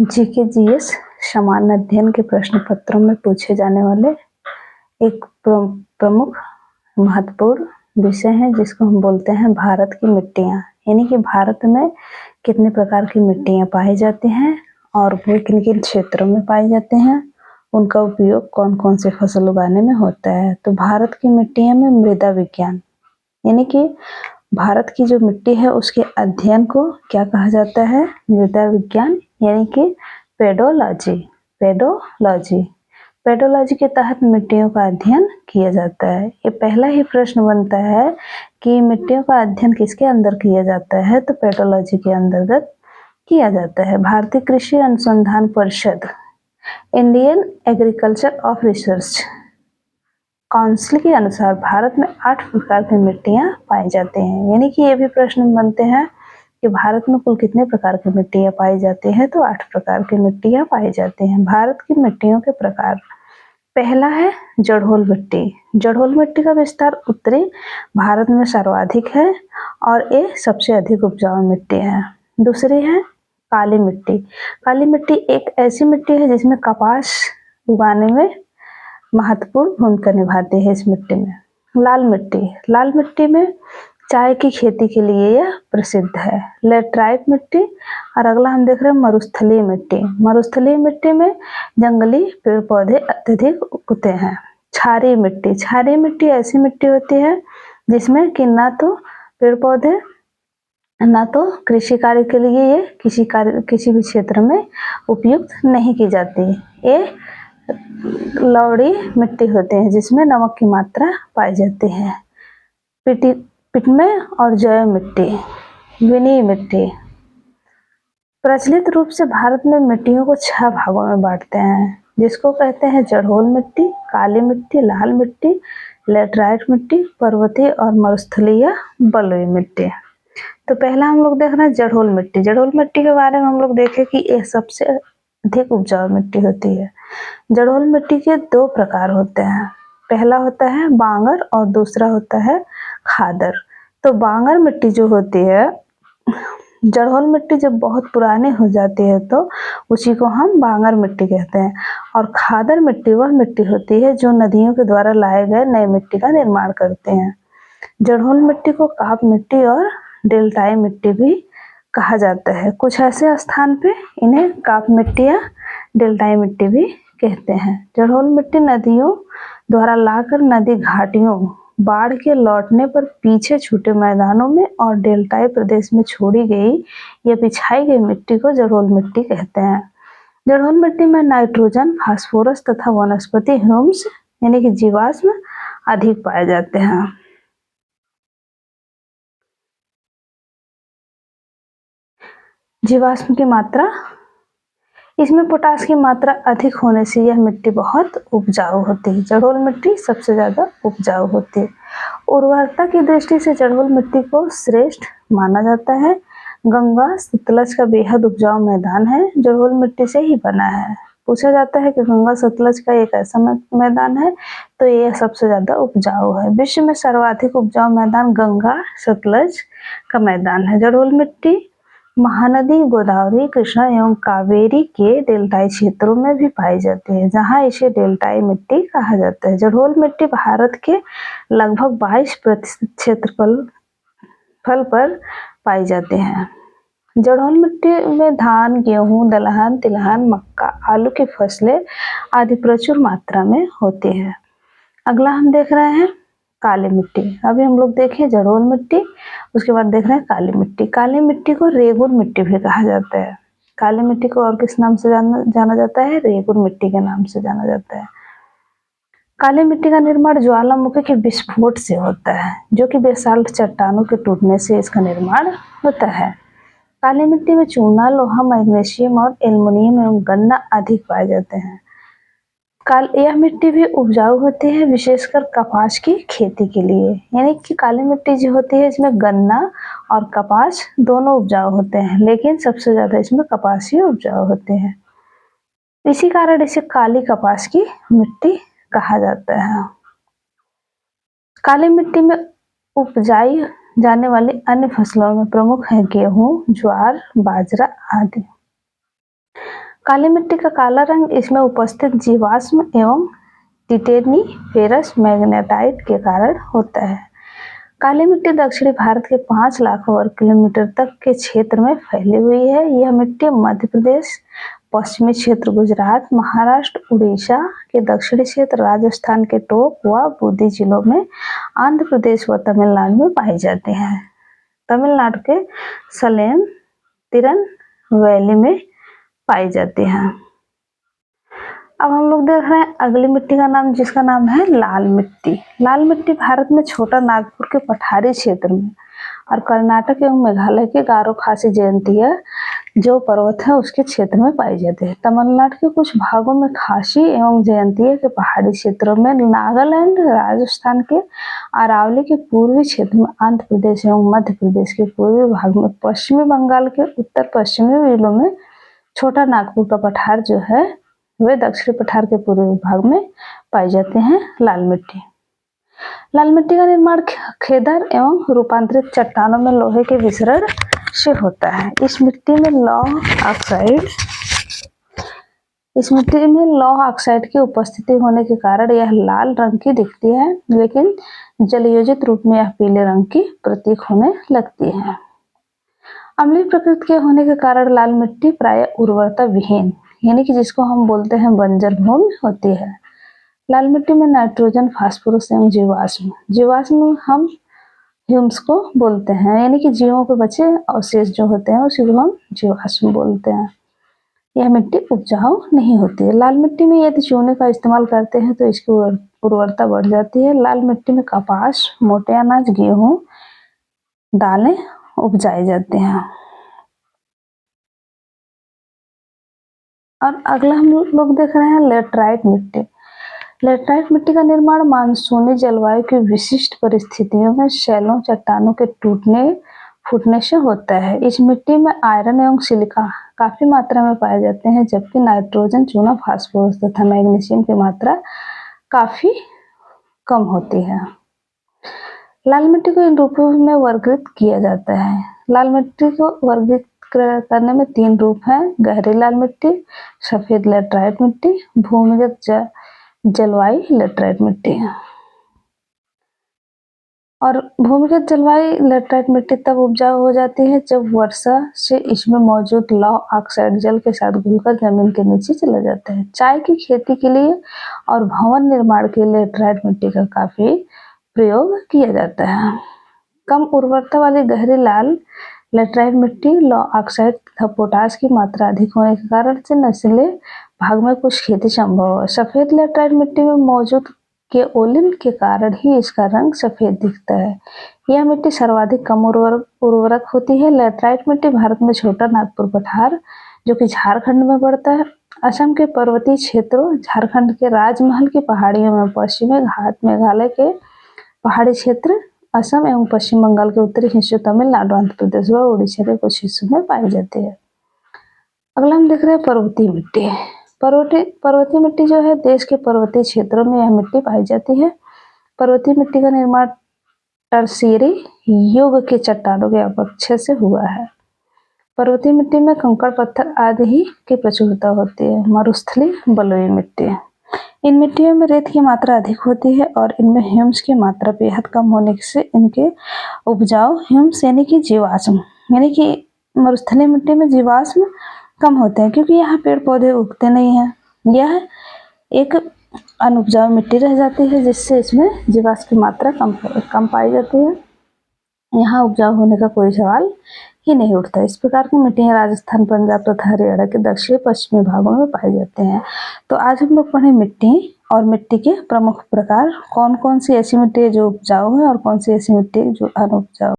GK GS सामान्य अध्ययन के प्रश्न पत्रों में पूछे जाने वाले एक प्रमुख महत्वपूर्ण विषय है जिसको हम बोलते हैं भारत की मिट्टियाँ। यानी कि भारत में कितने प्रकार की मिट्टियाँ पाई जाती हैं और वो किन किन क्षेत्रों में पाई जाते हैं, उनका उपयोग कौन कौन से फसल उगाने में होता है। तो भारत की मिट्टियाँ में मृदा विज्ञान यानी कि भारत की जो मिट्टी है उसके अध्ययन को क्या कहा जाता है? मृदा विज्ञान यानी कि पेडोलॉजी। पेडोलॉजी के तहत मिट्टियों का अध्ययन किया जाता है। ये पहला ही प्रश्न बनता है कि मिट्टियों का अध्ययन किसके अंदर किया जाता है? तो पेडोलॉजी के अंतर्गत किया जाता है। भारतीय कृषि अनुसंधान परिषद, Indian agriculture of research council के अनुसार भारत में 8 प्रकार की मिट्टियाँ पाई जाती हैं। यानी कि ये भी प्रश्न बनते हैं कि भारत में कुल कितने प्रकार की मिट्टियाँ पाई जाती हैं? तो 8 प्रकार की मिट्टियाँ पाई जाती हैं। भारत की मिट्टियों के प्रकार, पहला है जड़ोल मिट्टी। जड़ोल मिट्टी का विस्तार उत्तरी भारत में सर्वाधिक है और ये सबसे अधिक उपजाऊ मिट्टी है। दूसरी है काली मिट्टी। काली मिट्टी एक ऐसी मिट्टी है जिसमें कपास उगाने में महत्वपूर्ण भूमिका निभाती है। इस मिट्टी में लाल मिट्टी में चाय की खेती के लिए यह प्रसिद्ध है। लेटराइट मिट्टी। और अगला हम देख रहे हैं मरुस्थलीय मिट्टी। मरुस्थलीय मिट्टी में जंगली पेड़ पौधे अत्यधिक उगते हैं। क्षारीय मिट्टी ऐसी मिट्टी होती है जिसमें कि ना तो पेड़ पौधे ना तो कृषि कार्य के लिए ये किसी भी क्षेत्र में उपयुक्त नहीं की जाती। ये लवड़ी मिट्टी होते हैं जिसमें नमक की मात्रा पाई जाती है। पिटमे और जैव मिट्टी, विनीय मिट्टी। प्रचलित रूप से भारत में मिट्टियों को 6 भागों में बांटते हैं जिसको कहते हैं जड़ोल मिट्टी, काली मिट्टी, लाल मिट्टी, लेटराइट मिट्टी, पर्वतीय और मरुस्थलीय बलुई मिट्टी। तो पहला हम लोग देख रहे हैं जड़ोल मिट्टी। जड़ोल मिट्टी के बारे में हम लोग देखें कि यह सबसे अधिक उपजाऊ मिट्टी होती है। जड़ोल मिट्टी के 2 प्रकार होते हैं। पहला होता है बांगर और दूसरा होता है खादर। तो बांगर मिट्टी जो होती है, जड़ोल मिट्टी जब बहुत पुरानी हो जाती है तो उसी को हम बांगर मिट्टी कहते हैं। और खादर मिट्टी वह मिट्टी होती है जो नदियों के द्वारा लाए गए नए मिट्टी का निर्माण करते हैं। जड़ोल मिट्टी को काप मिट्टी और डेल्टाई मिट्टी भी कहा जाता है। कुछ ऐसे स्थान पे इन्हें काप मिट्टी या डेल्टाई मिट्टी भी कहते हैं। जड़ोल मिट्टी नदियों द्वारा लाकर नदी घाटियों, बाढ़ के लौटने पर पीछे छूटे मैदानों में और डेल्टाई प्रदेश में छोड़ी गई या बिछाई गई मिट्टी को जड़ोल मिट्टी कहते हैं। जड़ोल मिट्टी में नाइट्रोजन, फास्फोरस तथा वनस्पति ह्यूमस यानी कि जीवाश्म अधिक पाए जाते हैं। जीवाश्म की मात्रा, इसमें पोटास की मात्रा अधिक होने से यह मिट्टी बहुत उपजाऊ होती है। जड़ोल मिट्टी सबसे ज़्यादा उपजाऊ होती है। उर्वरता की दृष्टि से जड़ोल मिट्टी को श्रेष्ठ माना जाता है। गंगा सतलज का बेहद उपजाऊ मैदान है, जड़ोल मिट्टी से ही बना है। पूछा जाता है कि गंगा सतलज का एक ऐसा मैदान है तो यह सबसे ज़्यादा उपजाऊ है। विश्व में सर्वाधिक उपजाऊ मैदान गंगा सतलज का मैदान है। जड़ोल मिट्टी महानदी गोदावरी, कृष्णा एवं कावेरी के डेल्टाई क्षेत्रों में भी पाई जाती है जहां इसे डेल्टाई मिट्टी कहा जाता है। जड़ोल मिट्टी भारत के लगभग 22% क्षेत्रफल पर पाई जाती है। जड़ोल मिट्टी में धान, गेहूं, दलहन, तिलहन, मक्का, आलू की फसलें आदि प्रचुर मात्रा में होती है। अगला हम देख रहे हैं काली मिट्टी। अभी हम लोग देखें जड़ोल मिट्टी, उसके बाद देख रहे हैं काली मिट्टी। काली मिट्टी को रेगुर मिट्टी भी कहा जाता है। काली मिट्टी को और किस नाम से जाना जाता है? रेगुर मिट्टी के नाम से जाना जाता है। काली मिट्टी का निर्माण ज्वालामुखी के विस्फोट से होता है जो कि बेसाल्ट चट्टानों के टूटने से इसका निर्माण होता है। काली मिट्टी में चूना, लोहा, मैग्नीशियम और एल्युमिनियम एवं गन्ना अधिक पाए जाते हैं। यह मिट्टी भी उपजाऊ होती है विशेषकर कपास की खेती के लिए। यानी कि काली मिट्टी जो होती है इसमें गन्ना और कपास दोनों उपजाऊ होते हैं, लेकिन सबसे ज्यादा इसमें कपास ही उपजाऊ होते हैं। इसी कारण इसे काली कपास की मिट्टी कहा जाता है। काली मिट्टी में उपजाई जाने वाली अन्य फसलों में प्रमुख है गेहूं, ज्वार, बाजरा आदि। काली मिट्टी का काला रंग इसमें उपस्थित जीवाश्म एवं टिटेनी फेरस मैग्नेटाइट के कारण होता है। काली मिट्टी दक्षिणी भारत के 5 लाख वर्ग किलोमीटर तक के क्षेत्र में फैली हुई है। यह मिट्टी मध्य प्रदेश, पश्चिमी क्षेत्र गुजरात, महाराष्ट्र, उड़ीसा के दक्षिणी क्षेत्र, राजस्थान के टोंक व बूंदी जिलों में, आंध्र प्रदेश व तमिलनाडु में पाई जाती है। तमिलनाडु के सलेम तिरन वैली में पाई जाती है। अब हम लोग देख रहे हैं अगली मिट्टी का नाम, जिसका नाम है लाल मिट्टी। लाल मिट्टी भारत में छोटा नागपुर के पठारी क्षेत्र में और कर्नाटक एवं मेघालय के गारो खासी जयंतीय जो पर्वत है उसके क्षेत्र में पाई जाती है। तमिलनाडु के कुछ भागों में खासी एवं जयंतीय के पहाड़ी क्षेत्रों में, नागालैंड, राजस्थान के अरावली के पूर्वी क्षेत्र में, आंध्र प्रदेश एवं मध्य प्रदेश के पूर्वी भाग में, पश्चिमी बंगाल के उत्तर पश्चिमी जिलों में छोटा नागपुर का पठार जो है वे दक्षिणी पठार के पूर्वी भाग में पाई जाते हैं लाल मिट्टी। लाल मिट्टी का निर्माण खेदर एवं रूपांतरित चट्टानों में लोहे के विसरण से होता है। इस मिट्टी में लौह ऑक्साइड की उपस्थिति होने के कारण यह लाल रंग की दिखती है, लेकिन जलयोजित रूप में यह पीले रंग की प्रतीक होने लगती है। अम्लीय प्रकृति के होने के कारण लाल मिट्टी प्रायः उर्वरता विहीन, यानी कि जिसको हम बोलते हैं बंजर भूमि होती है। लाल मिट्टी में नाइट्रोजन, फास्फोरस एवं जीवाश्म हम ह्यूम्स को बोलते हैं, यानी कि जीवों के बचे अवशेष जो होते हैं उसी को हम जीवाश्म बोलते हैं। यह मिट्टी उपजाऊ नहीं होती है। लाल मिट्टी में यदि चूने का इस्तेमाल करते हैं तो इसकी उर्वरता बढ़ जाती है। लाल मिट्टी में कपास, मोटे अनाज, गेहूं, दालें उपजाए जाते हैं। और अगला हम लोग देख रहे हैं लेटराइट मिट्टी। लेटराइट मिट्टी का निर्माण मानसूनी जलवायु की विशिष्ट परिस्थितियों में शैलों, चट्टानों के टूटने फूटने से होता है। इस मिट्टी में आयरन एवं सिलिका काफी मात्रा में पाए जाते हैं, जबकि नाइट्रोजन, चूना, फास्फोरस तथा मैग्नीशियम की मात्रा काफी कम होती है। लाल मिट्टी को इन रूपों में वर्गीकृत किया जाता है। लाल मिट्टी को वर्गीकृत करने में 3 रूप हैं: गहरी लाल मिट्टी, सफेद लेटराइट मिट्टी, भूमिगत जलवायु लेटराइट मिट्टी। और भूमिगत जलवायु लेटराइट मिट्टी तब उपजाऊ हो जाती है जब वर्षा से इसमें मौजूद लौह ऑक्साइड जल के साथ घुलकर जमीन के नीचे चला जाता है। चाय की खेती के लिए और भवन निर्माण के लिए लेटराइट मिट्टी का काफी प्रयोग किया जाता है। कम उर्वरता वाली गहरी लाल लेटराइट मिट्टी लौह ऑक्साइड तथा पोटास की मात्रा अधिक होने के कारण से नशीले भाग में कुछ खेती संभव है। सफेद लेटराइट मिट्टी में मौजूद केओलिन के कारण ही इसका रंग सफेद दिखता है। यह मिट्टी सर्वाधिक कम उर्वरक होती है। लेटराइट मिट्टी भारत में छोटा नागपुर पठार जो कि झारखंड में पड़ता है, असम के पर्वतीय क्षेत्रों, झारखंड के राजमहल की पहाड़ियों में, पश्चिमी घाट, मेघालय के पहाड़ी क्षेत्र, असम एवं पश्चिम बंगाल के उत्तरी हिस्सों, तमिलनाडु, आंध्र प्रदेश व उड़ीसा के कुछ हिस्सों में पाई जाती है। अगला हम देख रहे हैं पर्वतीय मिट्टी। पर्वतीय मिट्टी जो है देश के पर्वतीय क्षेत्रों में यह मिट्टी पाई जाती है। पर्वतीय मिट्टी का निर्माण टर्शियरी युग के चट्टानों के अपक्षय से हुआ है। पर्वतीय मिट्टी में कंकड़, पत्थर आदि ही की प्रचुरता होती है। मरुस्थलीय बलुई मिट्टी, इन मिट्टियों में रेत की मात्रा अधिक होती है और इनमें ह्यूम्स की मात्रा बेहद कम होने से इनके उपजाऊ ह्यूम्स यानी कि जीवाश्म, यानी कि मरुस्थलीय मिट्टी में जीवाश्म कम होते हैं क्योंकि यहाँ पेड़ पौधे उगते नहीं हैं। यह एक अनुपजाऊ मिट्टी रह जाती है जिससे इसमें जीवाश्म की मात्रा कम पाई जाती है। यहाँ उपजाऊ होने का कोई सवाल ही नहीं उठता। इस प्रकार की मिट्टियाँ राजस्थान, पंजाब तथा हरियाणा के दक्षिणी पश्चिमी भागों में पाए जाते हैं। तो आज हम लोग पढ़े मिट्टी और मिट्टी के प्रमुख प्रकार, कौन कौन सी ऐसी मिट्टी है जो उपजाऊ है और कौन सी ऐसी मिट्टी जो अनुपजाऊ।